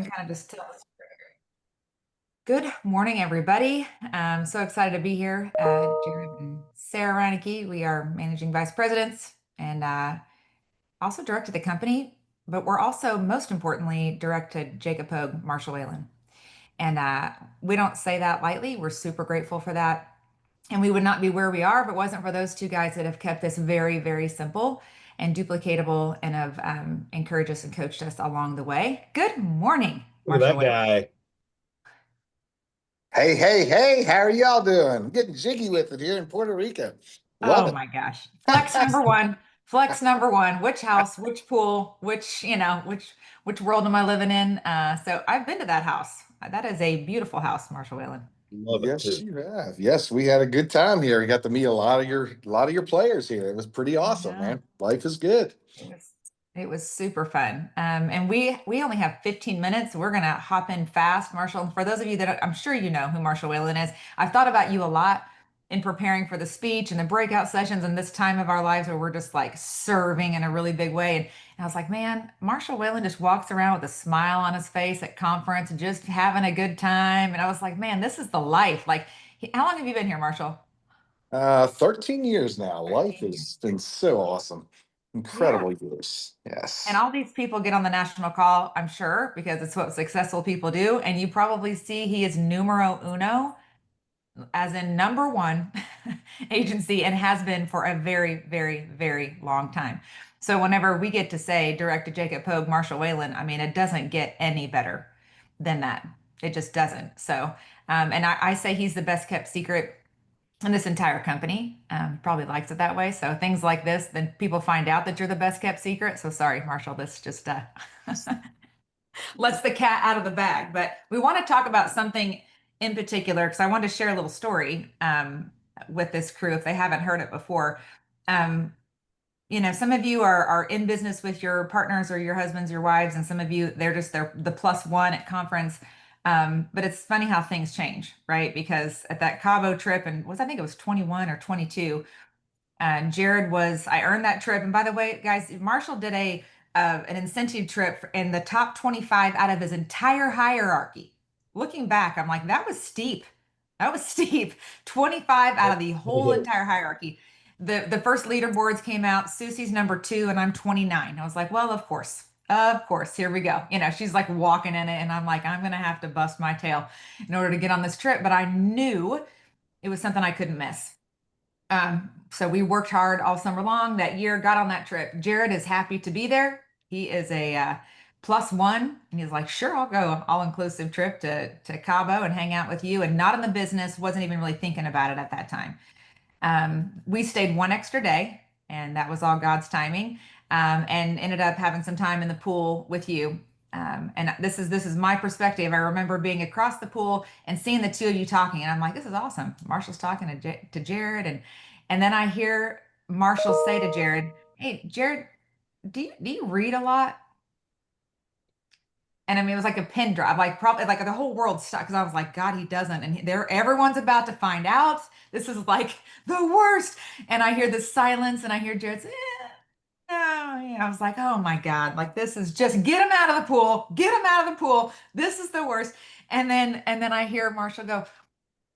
Kind of just tell us. Good morning, everybody. I'm so excited to be here. Jerrod and Sara Reineke, we are managing vice presidents and also direct to the company, but we're also most importantly direct to Jacob Pogue, Marshall Wayland. And we don't say that lightly. We're super grateful for that. And we would not be where we are if it wasn't for those two guys that have kept this very, very simple and duplicatable and have encouraged us and coached us along the way. Good morning, Look Marshall at that Wayland. guy. Hey, hey, hey, how are y'all doing? Getting jiggy with it here in Puerto Rico. Love Oh it. my gosh. Flex number one. Flex number one. Which house, which pool, which world am I living in? So I've been to that house. That is a beautiful house, Marshall Whalen. Love it Yes, too. you have. Yes, we had a good time here. We got to meet a lot of your players here. It was pretty awesome, Yeah. man. Life is good. It was super fun. And we only have 15 minutes. We're gonna hop in fast, Marshall. And for those of you that I'm sure you know who Marshall Whalen is, I've thought about you a lot in preparing for the speech and the breakout sessions and this time of our lives where we're just like serving in a really big way. And I was like, man, Marshall Whalen just walks around with a smile on his face at conference, just having a good time. And I was like, man, this is the life. Like, how long have you been here, Marshall? 13 years now. Life 13 years. has been so awesome. Yeah. Incredible years. And Yes. all these people get on the national call, I'm sure, because it's what successful people do. And you probably see he is numero uno, as in number one agency, and has been for a very, very, very long time. So whenever we get to say direct to Jacob Pogue, Marshall Whalen, I mean, it doesn't get any better than that. It just doesn't. So, and I say he's the best kept secret in this entire company. Probably likes it that way. So things like this, then people find out that you're the best kept secret. So sorry, Marshall, this just lets the cat out of the bag. But we want to talk about something in particular because I wanted to share a little story with this crew if they haven't heard it before. Um, some of you are in business with your partners or your husbands, your wives, and some of you they're the plus one at conference. But it's funny how things change, right? Because at that Cabo trip, and I think it was 21 or 22, Jerrod I earned that trip. And by the way, guys, Marshall did an incentive trip in the top 25 out of his entire hierarchy. Looking back, I'm like, that was steep. That was steep. 25 out of the whole entire hierarchy. The first leaderboards came out. Susie's number two, and I'm 29. I was like, well, of course. Of course, here we go. She's like walking in it, and I'm like, I'm gonna have to bust my tail in order to get on this trip. But I knew it was something I couldn't miss. So we worked hard all summer long that year, got on that trip. Jerrod is happy to be there. He is a plus one, and he's like, sure, I'll go all inclusive trip to Cabo and hang out with you. And not in the business, wasn't even really thinking about it at that time. We stayed one extra day, and that was all God's timing, and ended up having some time in the pool with you. And this is my perspective. I remember being across the pool and seeing the two of you talking, and I'm like, this is awesome. Marshall's talking to Jerrod, and then I hear Marshall say to Jerrod, "Hey, Jerrod, do you read a lot?" And I mean, it was like a pin drop, like probably like the whole world stopped because I was like, God, he doesn't. And everyone's about to find out. This is like the worst. And I hear this silence and I hear Jared say, no. Yeah, I was like, oh my God, like this is just get him out of the pool, get him out of the pool. This is the worst. And then I hear Marshall go,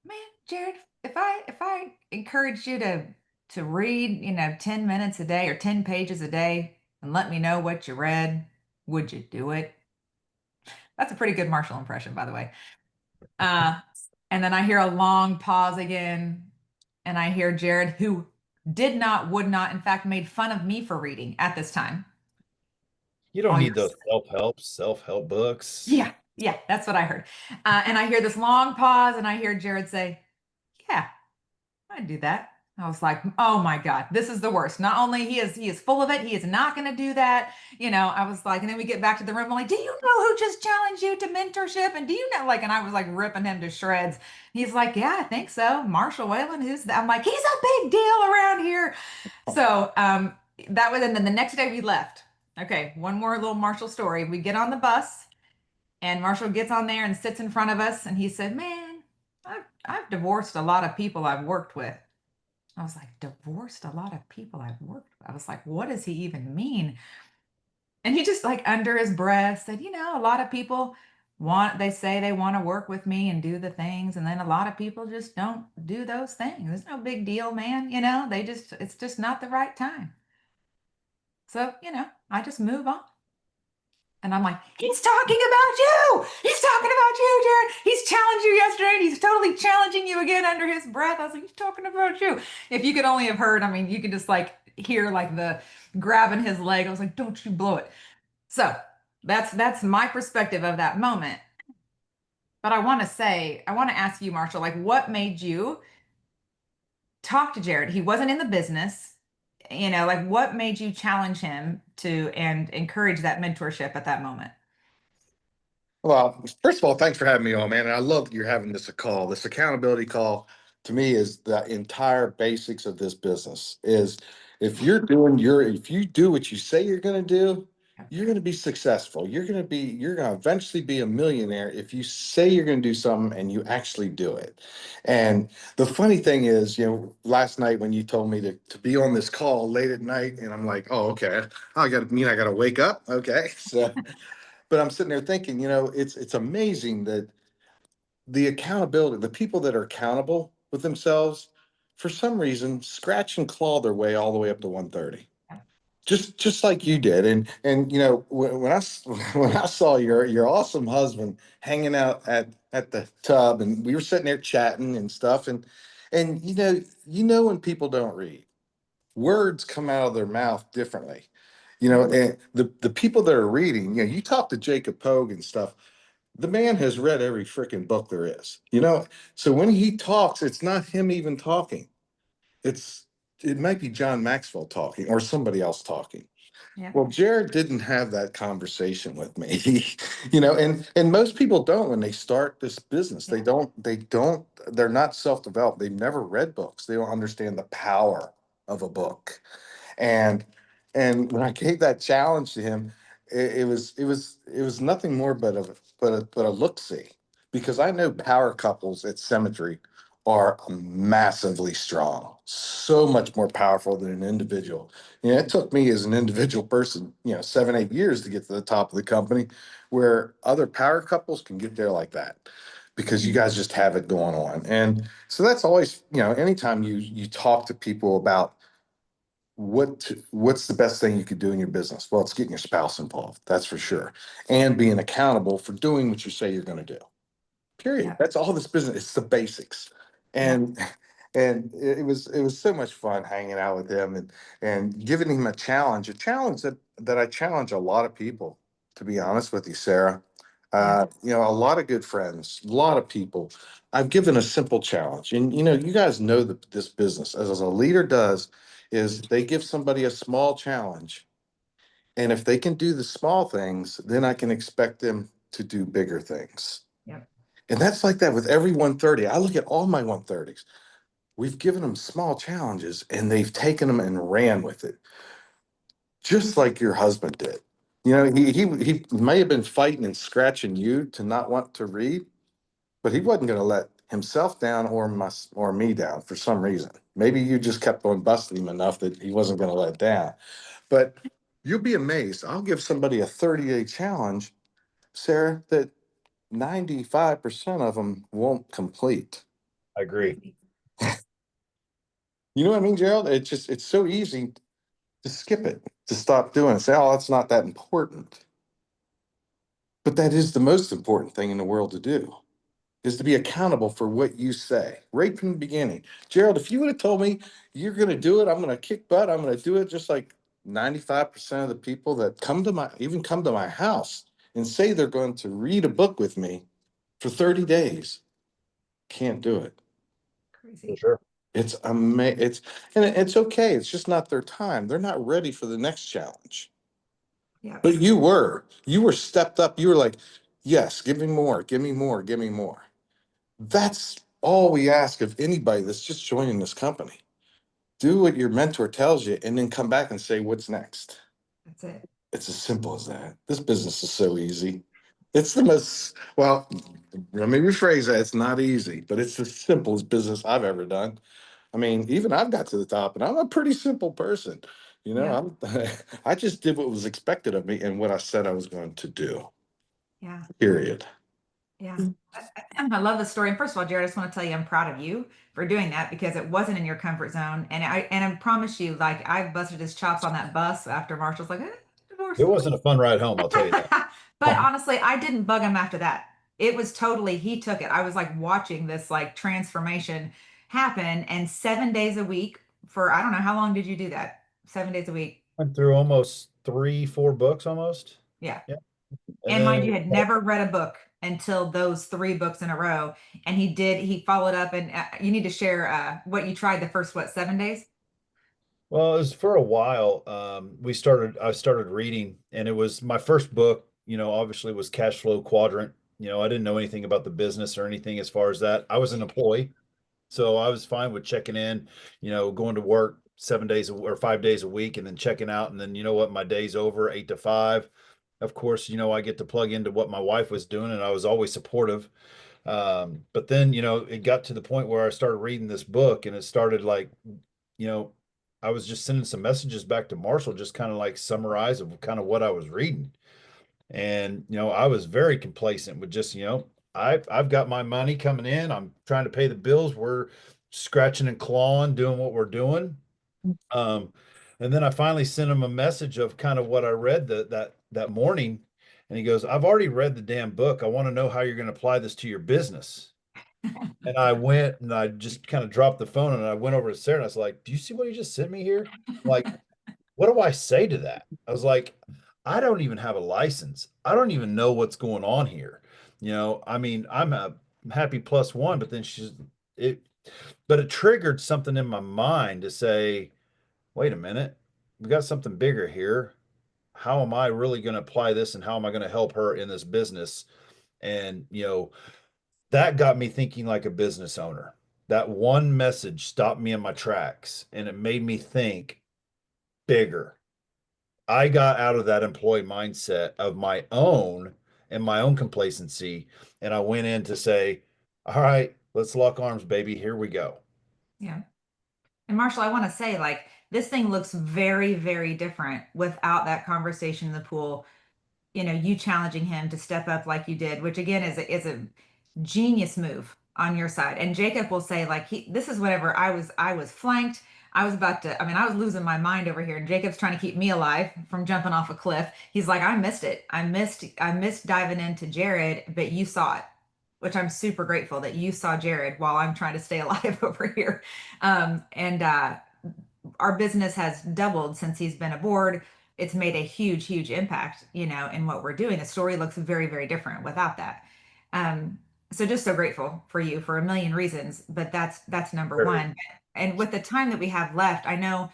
man, Jerrod, if I encouraged you to read, 10 minutes a day or 10 pages a day and let me know what you read, would you do it? That's a pretty good Marshall impression, by the way. Uh, and then I hear a long pause again, and I hear Jerrod, who did not, would not, in fact, made fun of me for reading at this time. You don't All need yours. those self-help books. Yeah, yeah, that's what I heard. And I hear this long pause, and I hear Jerrod say, yeah, I'd do that. I was like, oh my God, this is the worst. Not only he is full of it, he is not going to do that. I was like, and then we get back to the room. I'm like, do you know who just challenged you to mentorship? And do you know, like, and I was like ripping him to shreds. He's like, yeah, I think so. Marshall Whalen, who's that? I'm like, he's a big deal around here. So that was, and then the next day we left. Okay, one more little Marshall story. We get on the bus, and Marshall gets on there and sits in front of us, and he said, man, I've divorced a lot of people I've worked with. I was like, divorced a lot of people I've worked with. I was like, what does he even mean? And he just like under his breath said, a lot of people they say they want to work with me and do the things, and then a lot of people just don't do those things. It's no big deal, man. It's just not the right time. So, I just move on. And I'm like, he's talking about you. He's talking about you, Jerrod. He's challenged you yesterday, and he's totally challenging you again under his breath. I was like, he's talking about you. If you could only have heard, I mean, you could just like hear like the grabbing his leg. I was like, don't you blow it. So that's my perspective of that moment. But I want to ask you, Marshall, like what made you talk to Jerrod? He wasn't in the business, like what made you challenge him to and encourage that mentorship at that moment? Well, first of all, thanks for having me on, man. And I love that you're having this a call. This accountability call to me is the entire basics of this business. Is if you do what you say you're going to do, you're going to be successful. You're going to eventually be a millionaire if you say you're going to do something and you actually do it. And the funny thing is, last night when you told me to be on this call late at night, and I'm like, oh, okay, I got to wake up. Okay. So but I'm sitting there thinking, it's amazing that the accountability, the people that are accountable with themselves, for some reason, scratch and claw their way all the way up to 130. Just like you did, and when I when I saw your awesome husband hanging out at the tub, and we were sitting there chatting and stuff, and when people don't read, words come out of their mouth differently. And the people that are reading, you talk to Jacob Pogue and stuff. The man has read every freaking book there is. So when he talks, it's not him even talking. It's it might be John Maxwell talking or somebody else talking. Yeah. Well, Jerrod didn't have that conversation with me. And most people don't when they start this business. They're not self-developed. They've never read books. They don't understand the power of a book. And when I gave that challenge to him, it was nothing more but a look see, because I know power couples at Cemetery are massively strong, so much more powerful than an individual. It took me as an individual person, 7, 8 years to get to the top of the company, where other power couples can get there like that because you guys just have it going on. And so that's always, anytime you talk to people about what's the best thing you could do in your business? Well, it's getting your spouse involved, that's for sure, and being accountable for doing what you say you're going to do. Period. Yeah. That's all this business. It's the basics. Yeah. And it was so much fun hanging out with him and giving him a challenge that I challenge a lot of people, to be honest with you, Sarah. Yeah. A lot of good friends, a lot of people. I've given a simple challenge, and you guys know that this business, as a leader does, is they give somebody a small challenge, and if they can do the small things, then I can expect them to do bigger things. Yeah. And that's like that with every 130. I look at all my 130s. We've given them small challenges and they've taken them and ran with it, just like your husband did. He may have been fighting and scratching you to not want to read, but he wasn't going to let himself down or me down for some reason. Maybe you just kept on busting him enough that he wasn't going to let down. But you'll be amazed. I'll give somebody a 30-day challenge, Sarah, that 95% of them won't complete. I agree. You know what I mean, Gerald? It's so easy to skip it, to stop doing it, say, oh, that's not that important. But that is the most important thing in the world to do, is to be accountable for what you say right from the beginning. Gerald, if you would have told me you're going to do it, I'm going to kick butt, I'm going to do it, just like 95% of the people that come to my house and say they're going to read a book with me for 30 days, can't do it. For Crazy. sure. It's okay. It's just not their time. They're not ready for the next challenge. Yeah. But you were stepped up. You were like, yes, give me more, give me more, give me more. That's all we ask of anybody that's just joining this company. Do what your mentor tells you and then come back and say, what's next? That's it. It's as simple as that. This business is so easy. It's the most, well, let me rephrase that. It's not easy, but it's the simplest business I've ever done. I mean, even I've got to the top, and I'm a pretty simple person. Yeah. I just did what was expected of me and what I said I was going to do. Yeah. Period. Yeah. I love the story. And first of all, Jerrod, I just want to tell you I'm proud of you for doing that because it wasn't in your comfort zone. And I promise you, like I busted his chops on that bus after Marshall's like, divorce. It wasn't a fun ride home, I'll tell you that. But honestly, I didn't bug him after that. It was totally, he took it. I was like watching this like transformation happen and 7 days a week for, I don't know, how long did you do that? 7 days a week. Went through almost 3, 4 books almost. Yeah. Yeah. And And mind you, then, had never read a book until those 3 books in a row. And he followed up and you need to share what you tried the first, what, 7 days? well, it was for a while. I started reading, and it was my first book, obviously was Cash Flow Quadrant. I didn't know anything about the business or anything as far as that. I was an employee. So I was fine with checking in, going to work 7 days or 5 days a week and then checking out. And then, you know what, my day's over 8 to 5. Of course, I get to plug into what my wife was doing and I was always supportive. But then, it got to the point where I started reading this book and it started like, you know, I was just sending some messages back to Marshall, just kind of like summarize of kind of what I was reading. And, I was very complacent with just, I've got my money coming in. I'm trying to pay the bills. We're scratching and clawing, doing what we're doing. Um, and then I finally sent him a message of kind of what I read that morning. And he goes, I've already read the damn book. I want to know how you're going to apply this to your business. And I went and I just kind of dropped the phone and I went over to Sarah and I was like, do you see what he just sent me here? Like, what do I say to that? I was like, I don't even have a license. I don't even know what's going on here. I mean, I'm a happy plus one, but then it, but it triggered something in my mind to say, wait a minute, we got something bigger here. How am I really going to apply this and how am I going to help her in this business? And, that got me thinking like a business owner. That one message stopped me in my tracks and it made me think bigger. I got out of that employee mindset of my own and my own complacency. And I went in to say, all right, let's lock arms, baby. Here we go. Yeah. And Marshall, I want to say, like, this thing looks very, very different without that conversation in the pool. You challenging him to step up like you did, which again is a genius move on your side. And Jacob will say, like, this is whatever I was flanked. I was about to, I mean, I was losing my mind over here. And Jacob's trying to keep me alive from jumping off a cliff. He's like, I missed it. I missed diving into Jerrod, but you saw it, which I'm super grateful that you saw Jerrod while I'm trying to stay alive over here. And our business has doubled since he's been aboard. It's made a huge, huge impact, in what we're doing. The story looks very, very different without that. Um, so just so grateful for you for a million reasons, but that's number Very. one. And with the time that we have left, I know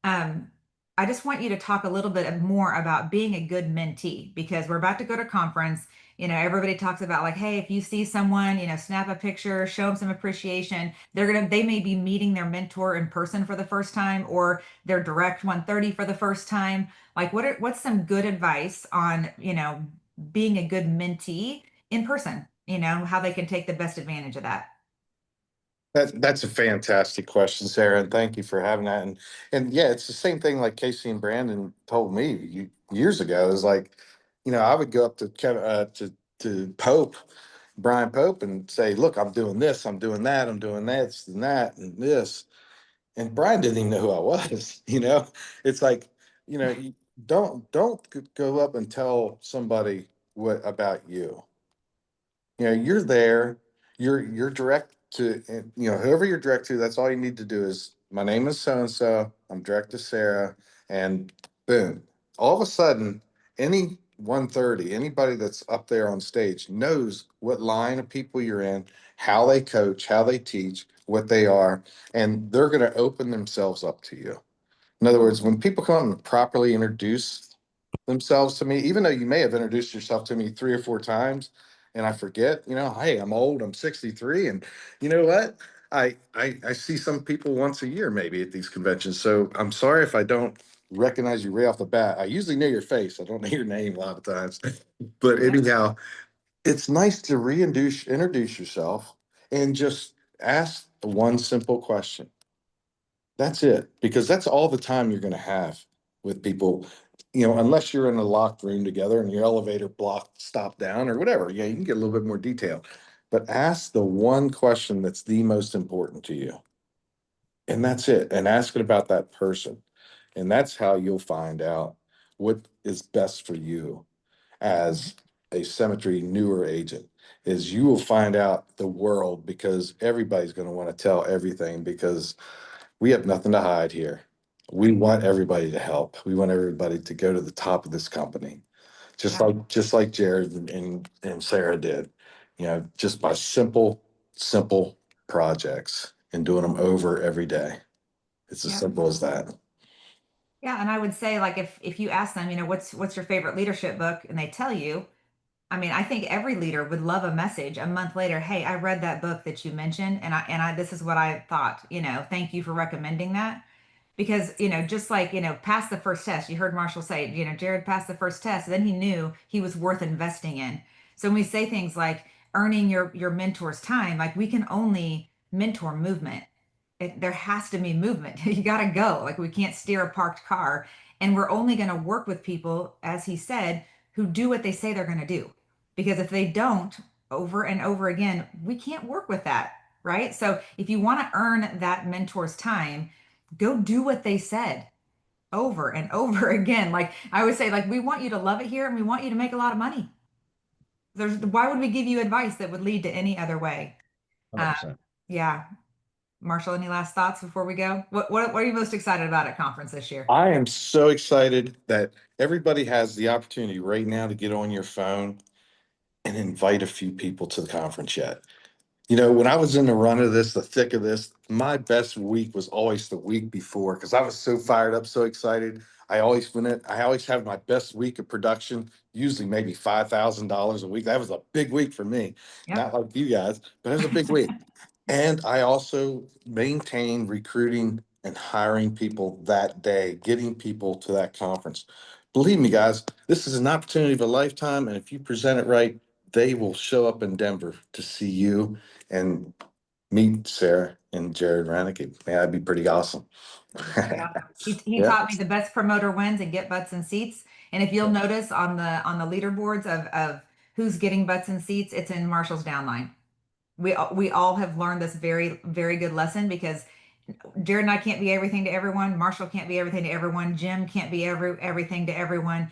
um, I just want you to talk a little bit more about being a good mentee because we're about to go to conference. Everybody talks about like, hey, if you see someone, snap a picture, show them some appreciation. They may be meeting their mentor in person for the first time or their direct 130 for the first time. Like, what's some good advice on, being a good mentee in person, how they can take the best advantage of that? That's a fantastic question, Sarah, and thank you for having that. And yeah, it's the same thing like Casey and Brandon told me years ago. Is like, I would go up to Kevin to Pope, Brian Pope, and say, "Look, I'm doing this, I'm doing that, I'm doing this and that and this." And Brian didn't even know who I was. It's like, you don't go up and tell somebody what about you. You're there, you're direct to, whoever you're direct to, that's all you need to do is, my name is so and so, I'm direct to Sarah, and boom. All of a sudden, any 130, anybody that's up there on stage knows what line of people you're in, how they coach, how they teach, what they are, and they're going to open themselves up to you. In other words, when people come and properly introduce themselves to me, even though you may have introduced yourself to me 3 or 4 times and I forget, hey, I'm old, I'm 63. And you know what? I see some people once a year maybe at these conventions. So I'm sorry if I don't recognize you right off the bat. I usually know your face. I don't know your name a lot of times. But Yeah. anyhow, it's nice to introduce yourself and just ask one simple question. That's it, because that's all the time you're going to have with people. you know, unless you're in a locked room together and your elevator block stop down or whatever, yeah, you can get a little bit more detail. But ask the one question that's the most important to you. And that's it. And ask it about that person. And that's how you'll find out what is best for you as a cemetery newer agent is you will find out the world because everybody's going to want to tell everything because we have nothing to hide here. We want everybody to help. We want everybody to go to the top of this company, Yeah. just like Jerrod and Sara did. You know, just by simple projects and doing them over every day. It's as Yeah. simple as that. Yeah, and I would say like if you ask them, what's your favorite leadership book, and they tell you, I mean, I think every leader would love a message a month later. Hey, I read that book that you mentioned, and I this is what I thought. Thank you for recommending that. Because, just like, pass the first test. You heard Marshall say, Jerrod passed the first test. Then he knew he was worth investing in. So when we say things like earning your mentor's time, like we can only mentor movement. There has to be movement. You got to go. Like we can't steer a parked car. And we're only going to work with people, as he said, who do what they say they're going to do. Because if they don't over and over again, we can't work with that. Right. So if you want to earn that mentor's time, go do what they said over and over again. Like I would say, like, we want you to love it here and we want you to make a lot of money. Why would we give you advice that would lead to any other way? Uh, 100%. yeah. Marshall, any last thoughts before we go? What are you most excited about at conference this year? I am so excited that everybody has the opportunity right now to get on your phone and invite a few people to the conference yet. You know, when I was in the run of this, the thick of this, my best week was always the week before because I was so fired up, so excited. I always have my best week of production, usually maybe $5,000 a week. That was a big week for me, Yep. not like you guys, but it was a big week. And I also maintain recruiting and hiring people that day, getting people to that conference. Believe me, guys, this is an opportunity of a lifetime. And if you present it right, they will show up in Denver to see you and meet Sara and Jerrod Reineke. Man, that'd be pretty awesome. Yeah. He Yeah. taught me the best promoter wins and get butts and seats. And if you'll notice on the leaderboards of who's getting butts and seats, it's in Marshall's downline. We all have learned this very, very good lesson because Jerrod and I can't be everything to everyone. Marshall can't be everything to everyone. Jim can't be everything to everyone.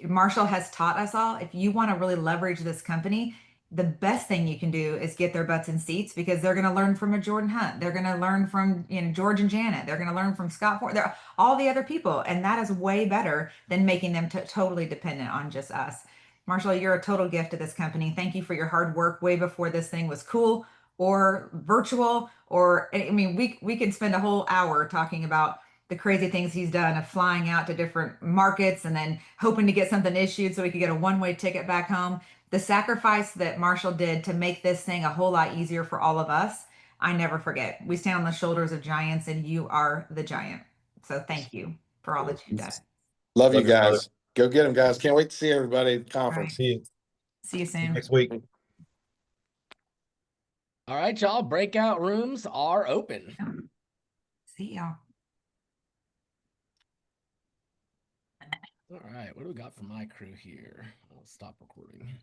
Marshall has taught us all. If you want to really leverage this company, the best thing you can do is get their butts in seats because they're going to learn from a Jordan Hunt. They're going to learn from George and Janet. They're going to learn from Scott Ford. They're all the other people, and that is way better than making them totally dependent on just us. Marshall, you're a total gift to this company. Thank you for your hard work way before this thing was cool or virtual or I mean we could spend a whole hour talking about the crazy things he's done of flying out to different markets and then hoping to get something issued so we could get a one-way ticket back home. The sacrifice that Marshall did to make this thing a whole lot easier for all of us, I never forget. We stand on the shoulders of giants and you are the giant. So thank you for all that you've done. Love you Love your brother. guys. Go get them, guys. Can't wait to see everybody at the All right. conference. See you See you soon. next week. All right, y'all. Breakout rooms are open. See y'all. All right, what do we got from my crew here? I'll stop recording.